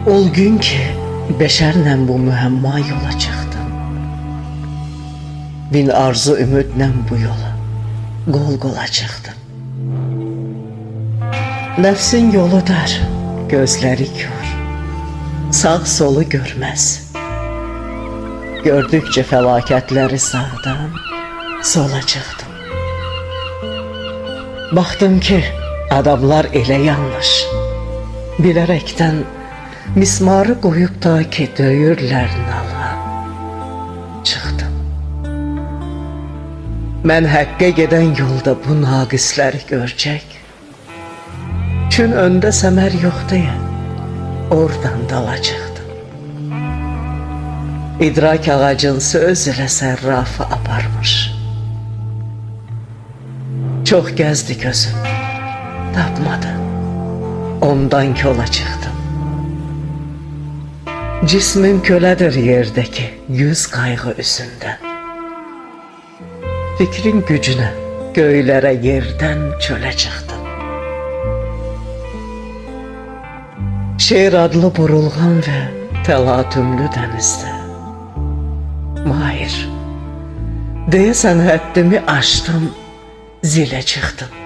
Ol gün ki beşərlə bu mühəmma yola çıxdım. Bin arzu ümidlə bu yola qol qola çıxdım. Nəfsin yolu dar, gözləri kör, sağ solu görməz. Gördükcə fəlakətləri sağdan sola çıxdım. Baxdım ki adamlar elə yanlış, bilərəkdən mismarı qoyub da ki döyürlər nala. Çıxdım. Mən həqqə gedən yolda bu naqisləri görəcək. Çün öndə səmər yoxdur ya, oradan dala çıxdım. İdrak ağacın söz ilə sərrafı aparmış. Çox gəzdi gözüm, tapmadı, ondan yola çıxdım. Cismim kölədir yerdəki 100 qayğı üzündə. Fikrin gücünə göylərə yerdən çölə çıxdım. Şeir adlı burulğan və təlatümlü dənizdə. Mahir, deyəsən həddimi aşdım, zilə çıxdım.